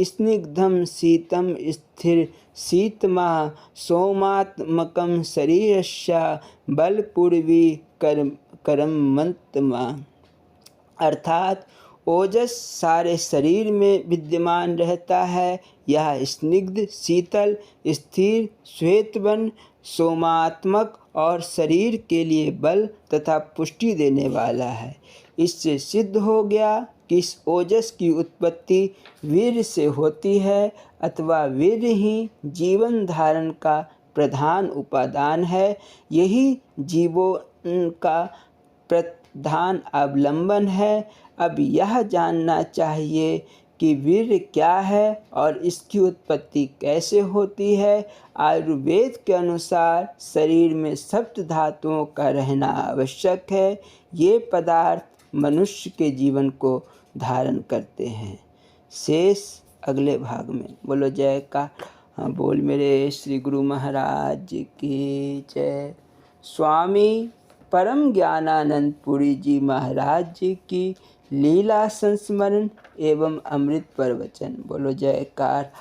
स्निग्धम शीतम स्थिर शीतमा सोमात्मकम शरीरस्य बलपूर्वी करमंतमा। अर्थात ओजस सारे शरीर में विद्यमान रहता है। यह स्निग्ध शीतल स्थिर श्वेतवन सोमात्मक और शरीर के लिए बल तथा पुष्टि देने वाला है। इससे सिद्ध हो गया कि इस ओजस की उत्पत्ति वीर्य से होती है अथवा वीर्य ही जीवन धारण का प्रधान उपादान है। यही जीवों का प्रधान अवलंबन है। अब यह जानना चाहिए कि वीर्य क्या है और इसकी उत्पत्ति कैसे होती है। आयुर्वेद के अनुसार शरीर में सप्त धातुओं का रहना आवश्यक है। ये पदार्थ मनुष्य के जीवन को धारण करते हैं। शेष अगले भाग में। बोलो जय का हाँ बोल मेरे श्री गुरु महाराज की जय। स्वामी परम ज्ञानानंद पुरी जी महाराज जी की लीला संस्मरण एवं अमृत प्रवचन। बोलो जयकार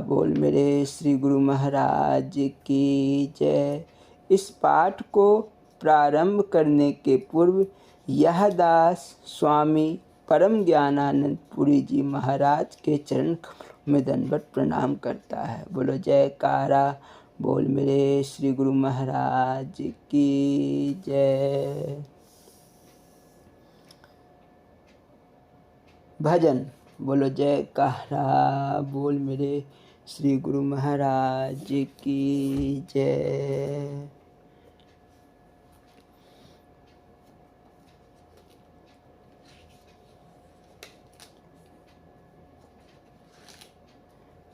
बोल मेरे श्री गुरु महाराज की जय। इस पाठ को प्रारंभ करने के पूर्व यह दास स्वामी परम ज्ञानानंद पुरी जी महाराज के चरण में दंडवत प्रणाम करता है। बोलो जयकारा बोल मेरे श्री गुरु महाराज की जय। भजन। बोलो जयकारा बोल मेरे श्री गुरु महाराज की जय।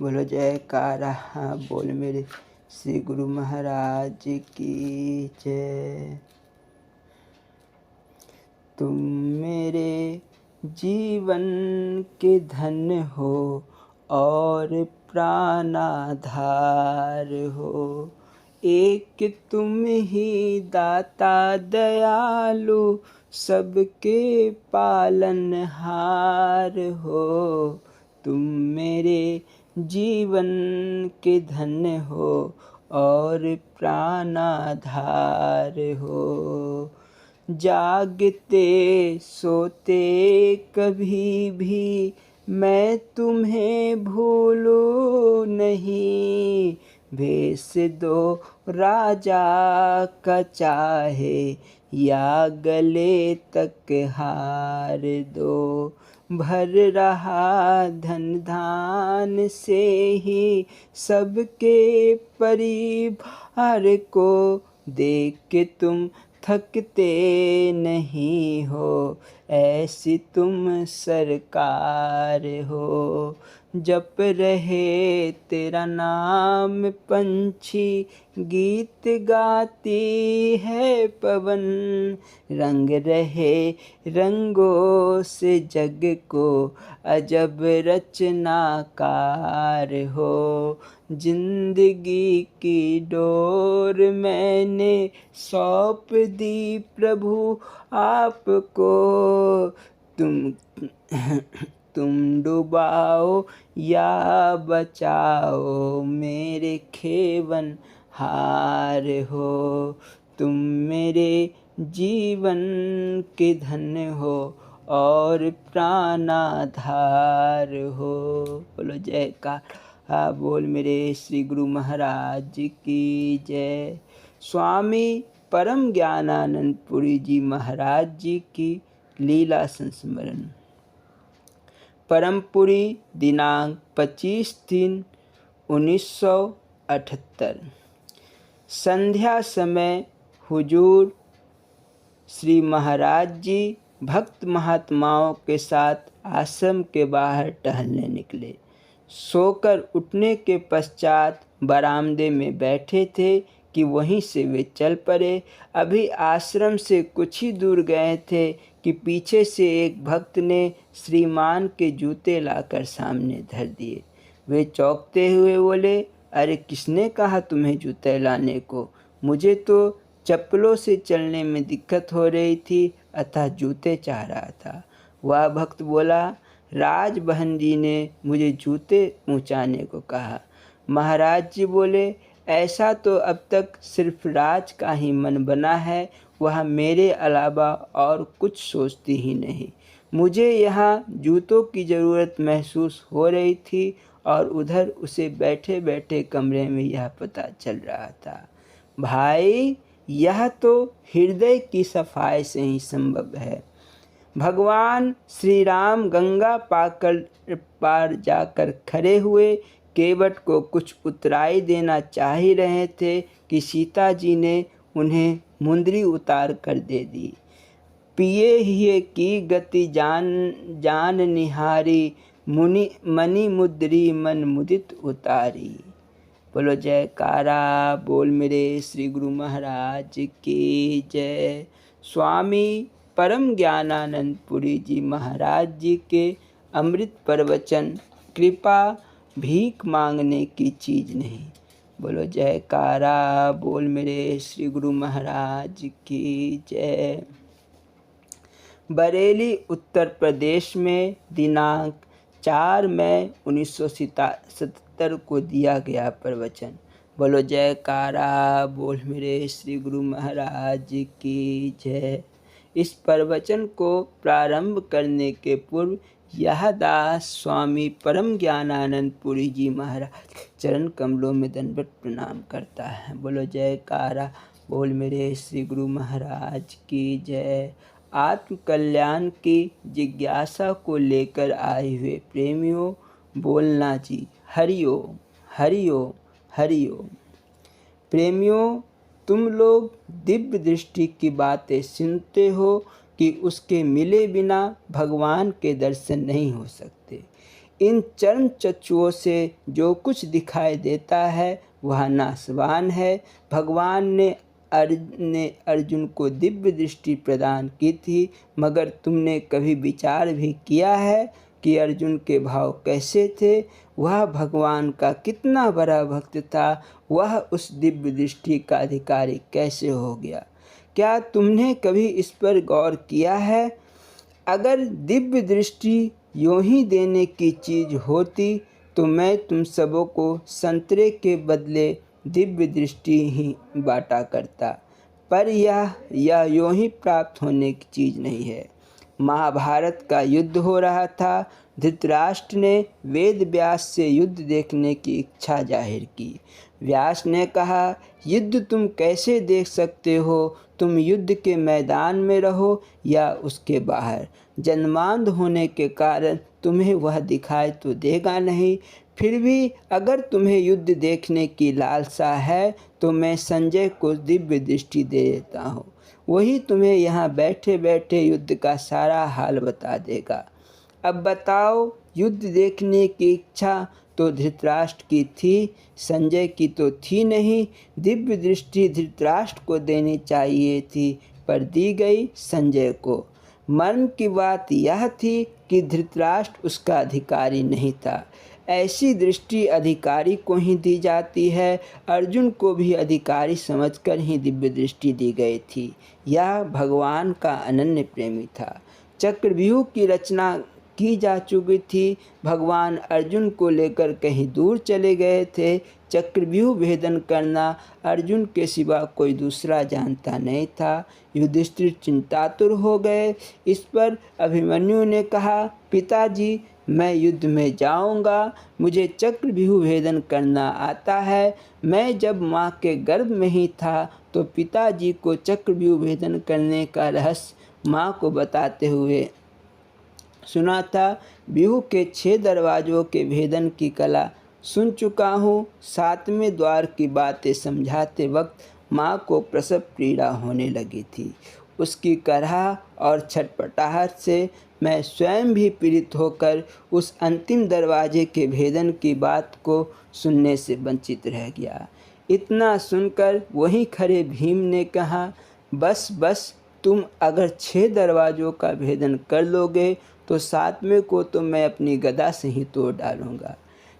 बोलो जयकारा बोल मेरे श्री गुरु महाराज की जय। तुम मेरे जीवन के धन हो और प्राणाधार हो, एक तुम ही दाता दयालु सबके पालनहार हो। तुम मेरे जीवन के धन्य हो और प्राणाधार हो। जागते सोते कभी भी मैं तुम्हें भूलूं नहीं। भेष दो राजा का चाहे या गले तक हार दो। भर रहा धन धान से ही सबके परिवार को देख के तुम थकते नहीं हो, ऐसी तुम सरकार हो। जप रहे तेरा नाम पंछी, गीत गाती है पवन। रंग रहे रंगों से जग को अजब रचनाकार हो। जिंदगी की डोर मैंने सौंप दी प्रभु आपको। तुम डुबाओ या बचाओ मेरे खेवन हार हो। तुम मेरे जीवन के धन्य हो और प्राणाधार हो। बोलो जयकार बोल मेरे श्री गुरु महाराज की जय। स्वामी परम ज्ञानानंद पुरी जी महाराज जी की लीला संस्मरण। परमपुरी दिनांक 25/3/1978। संध्या समय हुजूर श्री महाराज जी भक्त महात्माओं के साथ आश्रम के बाहर टहलने निकले। सोकर उठने के पश्चात बरामदे में बैठे थे कि वहीं से वे चल पड़े। अभी आश्रम से कुछ ही दूर गए थे कि पीछे से एक भक्त ने श्रीमान के जूते लाकर सामने धर दिए। वे चौंकते हुए बोले, अरे किसने कहा तुम्हें जूते लाने को? मुझे तो चप्पलों से चलने में दिक्कत हो रही थी, अतः जूते चाह रहा था। वह भक्त बोला, राज बहन जी ने मुझे जूते पहुँचाने को कहा। महाराज जी बोले, ऐसा तो अब तक सिर्फ राज का ही मन बना है, वह मेरे अलावा और कुछ सोचती ही नहीं। मुझे यहाँ जूतों की ज़रूरत महसूस हो रही थी और उधर उसे बैठे बैठे कमरे में यह पता चल रहा था। भाई, यह तो हृदय की सफाई से ही संभव है। भगवान श्री राम गंगा पार जाकर खड़े हुए केवट को कुछ उतराई देना चाह ही रहे थे कि सीता जी ने उन्हें मुंदरी उतार कर दे दी। पिए हिये की गति जान निहारी, मणि मुद्री मन मुदित उतारी। बोलो जयकारा बोल मेरे श्री गुरु महाराज की जय। स्वामी परम ज्ञानानंद पुरी जी महाराज जी के अमृत प्रवचन कृपा भीख मांगने की चीज़ नहीं। बोलो जयकारा बोल मेरे श्री गुरु महाराज की जय। बरेली उत्तर प्रदेश में दिनांक 4 मई 1977 को दिया गया प्रवचन। बोलो जयकारा बोल मेरे श्री गुरु महाराज की जय। इस प्रवचन को प्रारंभ करने के पूर्व यह दास स्वामी परम ज्ञानानंद पुरी जी महाराज चरण कमलों में दंडवत प्रणाम करता है। बोलो जयकारा बोल मेरे श्री गुरु महाराज की जय। आत्म कल्याण की जिज्ञासा को लेकर आए हुए प्रेमियों, बोलना जी हरिओम हरिओम हरिओम। प्रेमियों, तुम लोग दिव्य दृष्टि की बातें सुनते हो कि उसके मिले बिना भगवान के दर्शन नहीं हो सकते। इन चरण चक्षुओं से जो कुछ दिखाई देता है वह नाशवान है। भगवान ने अर्जुन को दिव्य दृष्टि प्रदान की थी, मगर तुमने कभी विचार भी किया है कि अर्जुन के भाव कैसे थे? वह भगवान का कितना बड़ा भक्त था, वह उस दिव्य दृष्टि का अधिकारी कैसे हो गया? क्या तुमने कभी इस पर गौर किया है? अगर दिव्य दृष्टि यूं ही देने की चीज़ होती तो मैं तुम सबों को संतरे के बदले दिव्य दृष्टि ही बांटा करता, पर यह यूं ही प्राप्त होने की चीज़ नहीं है। महाभारत का युद्ध हो रहा था। धृतराष्ट्र ने वेद व्यास से युद्ध देखने की इच्छा जाहिर की। व्यास ने कहा, युद्ध तुम कैसे देख सकते हो? तुम युद्ध के मैदान में रहो या उसके बाहर। जन्मांध होने के कारण तुम्हें वह दिखाई तो देगा नहीं। फिर भी अगर तुम्हें युद्ध देखने की लालसा है तो मैं संजय को दिव्य दृष्टि दे देता हूँ। वही तुम्हें यहाँ बैठे बैठे युद्ध का सारा हाल बता देगा। अब बताओ, युद्ध देखने की इच्छा तो धृतराष्ट्र की थी, संजय की तो थी नहीं। दिव्य दृष्टि धृतराष्ट्र को देनी चाहिए थी, पर दी गई संजय को। मर्म की बात यह थी कि धृतराष्ट्र उसका अधिकारी नहीं था। ऐसी दृष्टि अधिकारी को ही दी जाती है। अर्जुन को भी अधिकारी समझकर ही दिव्य दृष्टि दी गई थी। यह भगवान का अनन्य प्रेमी था। चक्रव्यूह की रचना की जा चुकी थी। भगवान अर्जुन को लेकर कहीं दूर चले गए थे। चक्रव्यूह भेदन करना अर्जुन के सिवा कोई दूसरा जानता नहीं था। युधिष्ठिर चिंतातुर हो गए। इस पर अभिमन्यु ने कहा, पिताजी, मैं युद्ध में जाऊंगा। मुझे चक्रव्यूह भेदन करना आता है। मैं जब माँ के गर्भ में ही था तो पिताजी को चक्रव्यूह भेदन करने का रहस्य माँ को बताते हुए सुना था। व्यूह के 6 दरवाज़ों के भेदन की कला सुन चुका हूँ। 7वें द्वार की बातें समझाते वक्त माँ को प्रसव पीड़ा होने लगी थी। उसकी कराह और छटपटाहट से मैं स्वयं भी पीड़ित होकर उस अंतिम दरवाजे के भेदन की बात को सुनने से वंचित रह गया। इतना सुनकर वहीं खड़े भीम ने कहा, बस बस, तुम अगर 6 दरवाज़ों का भेदन कर लोगे तो 7वें को तो मैं अपनी गदा से ही तोड़ डालूंगा।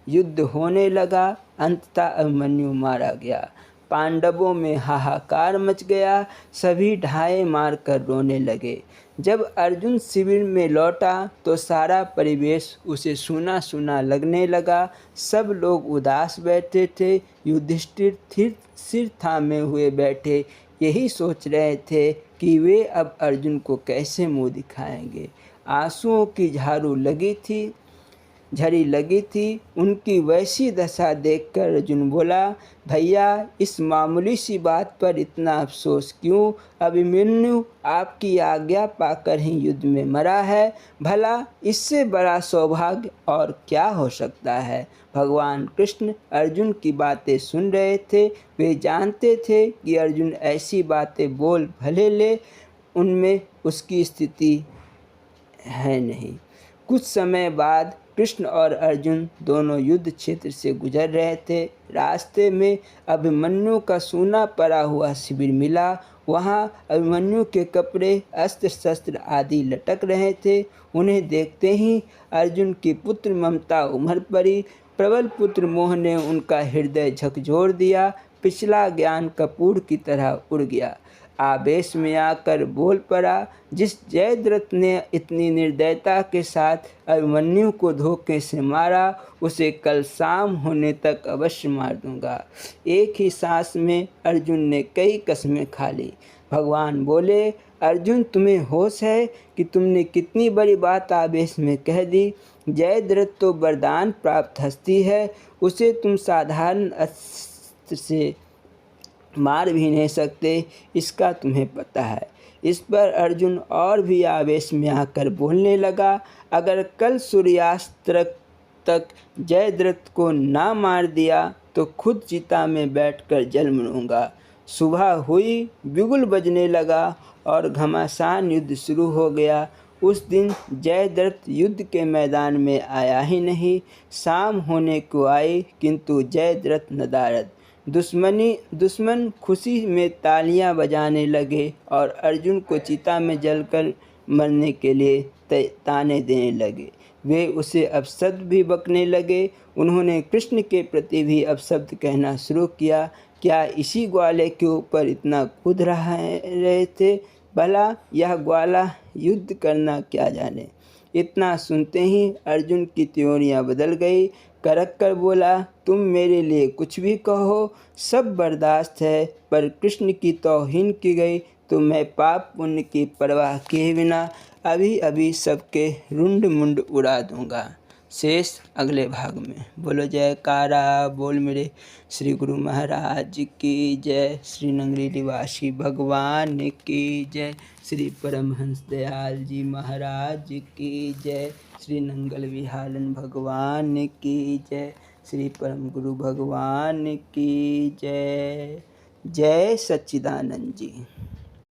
युद्ध होने लगा। अंततः अभिमन्यु मारा गया। पांडवों में हाहाकार मच गया। सभी ढाए मारकर रोने लगे। जब अर्जुन शिविर में लौटा तो सारा परिवेश उसे सूना सूना लगने लगा। सब लोग उदास बैठे थे। युधिष्ठिर सिर थामे हुए बैठे यही सोच रहे थे कि वे अब अर्जुन को कैसे मुंह दिखाएंगे। आंसुओं की झड़ी लगी थी। उनकी वैसी दशा देखकर अर्जुन बोला, भैया, इस मामूली सी बात पर इतना अफसोस क्यों? अभिमन्यु आपकी आज्ञा पाकर ही युद्ध में मरा है। भला इससे बड़ा सौभाग्य और क्या हो सकता है? भगवान कृष्ण अर्जुन की बातें सुन रहे थे। वे जानते थे कि अर्जुन ऐसी बातें बोल भले ले, उनमें उसकी स्थिति है नहीं। कुछ समय बाद कृष्ण और अर्जुन दोनों युद्ध क्षेत्र से गुजर रहे थे। रास्ते में अभिमन्यु का सूना पड़ा हुआ शिविर मिला। वहाँ अभिमन्यु के कपड़े, अस्त्र शस्त्र आदि लटक रहे थे। उन्हें देखते ही अर्जुन की पुत्र ममता उमड़ पड़ी। प्रबल पुत्र मोह ने उनका हृदय झकझोर दिया। पिछला ज्ञान कपूर की तरह उड़ गया। आवेश में आकर बोल पड़ा, जिस जयद्रथ ने इतनी निर्दयता के साथ अभिमन्यु को धोखे से मारा, उसे कल शाम होने तक अवश्य मार दूंगा। एक ही सांस में अर्जुन ने कई कसमें खा ली। भगवान बोले, अर्जुन, तुम्हें होश है कि तुमने कितनी बड़ी बात आवेश में कह दी? जयद्रथ तो वरदान प्राप्त हस्ती है। उसे तुम साधारण अस्त्र से मार भी नहीं सकते, इसका तुम्हें पता है। इस पर अर्जुन और भी आवेश में आकर बोलने लगा, अगर कल सूर्यास्त तक जयद्रथ को ना मार दिया तो खुद चिता में बैठकर जल मरूंगा। सुबह हुई, बिगुल बजने लगा और घमासान युद्ध शुरू हो गया। उस दिन जयद्रथ युद्ध के मैदान में आया ही नहीं। शाम होने को आई, किंतु जयद्रथ नदारद। दुश्मन खुशी में तालियां बजाने लगे और अर्जुन को चिता में जलकर मरने के लिए ताने देने लगे। वे उसे अपशब्द भी बकने लगे। उन्होंने कृष्ण के प्रति भी अपशब्द कहना शुरू किया। क्या इसी ग्वाले के ऊपर इतना कूद रहे थे? भला यह ग्वाला युद्ध करना क्या जाने। इतना सुनते ही अर्जुन की त्योरियां बदल गई। करक कर बोला, तुम मेरे लिए कुछ भी कहो, सब बर्दाश्त है, पर कृष्ण की तौहीन की गई तो मैं पाप पुण्य की परवाह किए बिना अभी अभी सबके रुंड मुंड उड़ा दूंगा। शेष अगले भाग में। बोलो जयकारा बोल मेरे श्री गुरु महाराज की जय। श्री नंगली निवासी भगवान की जय। श्री परमहंस दयाल जी महाराज की जय। श्री नंगल विहालन भगवान की जय। श्री परम गुरु भगवान की जय। जय सच्चिदानंद जी।